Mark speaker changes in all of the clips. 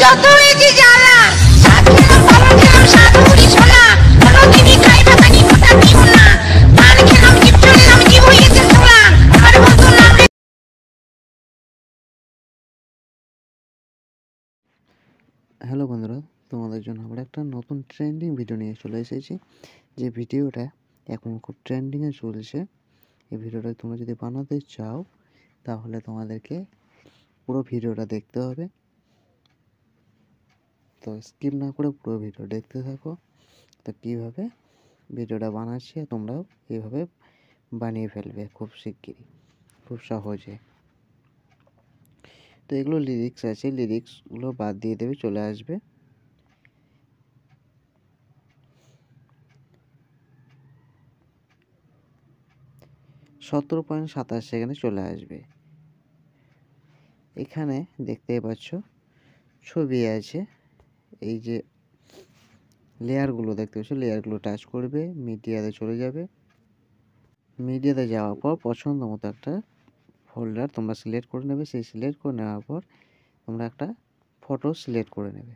Speaker 1: যত হয়েছে জ্বালা, সাত খেলাম পালন খেলাম সাধু বুড়ি সোনা, কোনোদিনই খাইবা পানি ফোঁটা দিও না, পান খেলাম জীব চললাম জীব হয়েছে সোনা, আমার বন্ধু নাম।
Speaker 2: হ্যালো বন্ধুরা, তোমাদের জন্য আমরা একটা নতুন ট্রেন্ডিং ভিডিও নিয়ে চলে এসেছি। যে ভিডিওটা এখন খুব ট্রেন্ডিংয়ে চলছে। এই ভিডিওটা তোমরা যদি বানাতে চাও তাহলে তোমাদেরকে পুরো ভিডিওটা দেখতে হবে। তো স্কিপ না করে পুরো ভিডিও দেখতে থাকো। তো কীভাবে ভিডিওটা বানাচ্ছি তোমরাও এইভাবে বানিয়ে ফেলবে খুব শিগগিরই, খুব সহজে। তো এগুলো লিরিক্স আছে, লিরিক্সগুলো বাদ দিয়ে দেবে, চলে আসবে 17.27 সেকেন্ডে চলে আসবে। এখানে দেখতেই পাচ্ছ ছবি আছে, এই যে লেয়ারগুলো দেখতে পাচ্ছ, লেয়ারগুলো টাচ করবে, মিডিয়াতে চলে যাবে। মিডিয়াতে যাওয়ার পর পছন্দ মতো একটা ফোল্ডার তোমরা সিলেক্ট করে নেবে। সেই সিলেক্ট করে নেওয়ার পর তোমরা একটা ফটো সিলেক্ট করে নেবে।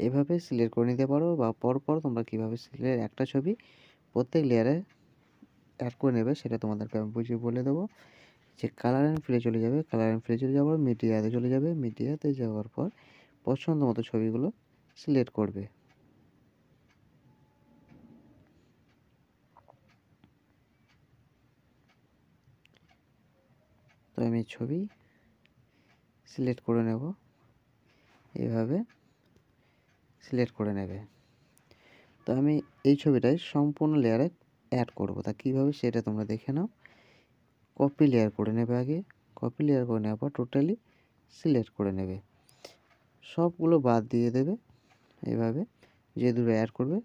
Speaker 2: এভাবে সিলেক্ট করে নিতে পারো, বা পরপর তোমরা কীভাবে সিলেক্ট একটা ছবি প্রত্যেক লেয়ারে অ্যাড করে নেবে সেটা তোমাদেরকে আমি বুঝিয়ে বলে দেবো। যে কালার অ্যান্ড ফিলে চলে যাবে, কালার অ্যান্ড ফিলে চলে যাওয়ার পর মিডিয়াতে চলে যাবে, মিডিয়াতে যাওয়ার পর পছন্দ মতো ছবিগুলো সিলেক্ট করবে। তো আমি ছবি সিলেক্ট করে নেব, এইভাবে সিলেক্ট করে নেবে। তো আমি এই ছবিটাই সম্পূর্ণ লেয়ারে অ্যাড করব, তা কীভাবে সেটা তোমরা দেখে নাও। কপি লেয়ার করে নেবে আগে, কপি লেয়ার করে নেওয়ার পর টোটালি সিলেক্ট করে নেবে, সবগুলো বাদ দিয়ে দেবে। এইভাবে যে দুটো অ্যাড করবে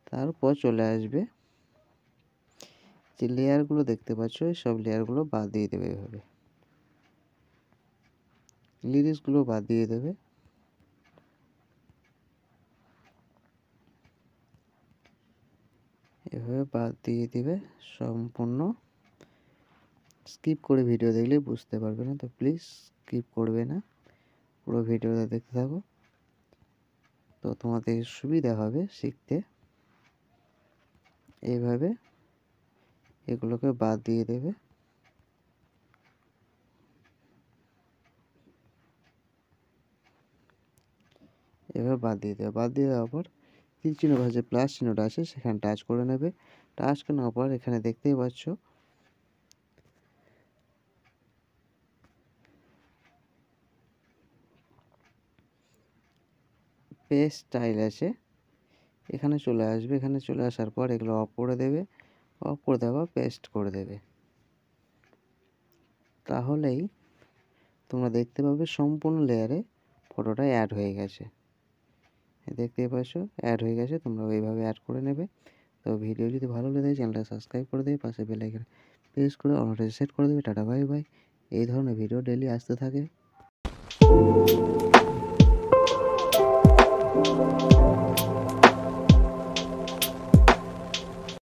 Speaker 2: তারপর চলে আসবে যে লেয়ারগুলো দেখতে পাচ্ছ, সব লেয়ারগুলো বাদ দিয়ে দেবে। এভাবে লিরিক্সগুলো বাদ দিয়ে দেবে। এভাবে বাদ দিয়ে দিবে সম্পূর্ণ। স্কিপ করে ভিডিও দেখলে বুঝতে পারবে না, তো প্লিজ স্কিপ করবে না, পুরো ভিডিওটা দেখতে থাকো। তো তোমাদের সুবিধা হবে শিখতে। এইভাবে এগুলোকে বাদ দিয়ে দেবে। এভাবে বাদ দিয়ে দেবে। বাদ দিয়ে দেওয়ার পর তীর চিহ্ন বা যে প্লাস চিহ্নটা আছে সেখানে টাচ করে নেবে। টাচ করে নেওয়ার পর এখানে দেখতেই পাচ্ছ পেস্ট স্টাইল আছে, এখানে চলে আসবে। এখানে চলে আসার পর এগুলো অফ করে দেবে, অফ করে দেওয়া পেস্ট করে দেবে। তাহলেই তোমরা দেখতে পাবে সম্পূর্ণ লেয়ারে ফটোটা অ্যাড হয়ে গেছে। দেখতেই পাচ্ছ অ্যাড হয়ে গেছে, তোমরা ওইভাবে অ্যাড করে নেবে। তো ভিডিও যদি ভালো লেগে চ্যানেলটা সাবস্ক্রাইব করে দেবে, পাশে বেল আইকন প্রেস করে অনটা সেট করে দেবে। Tata bye bye. এই ধরনের ভিডিও ডেইলি আসতে থাকে।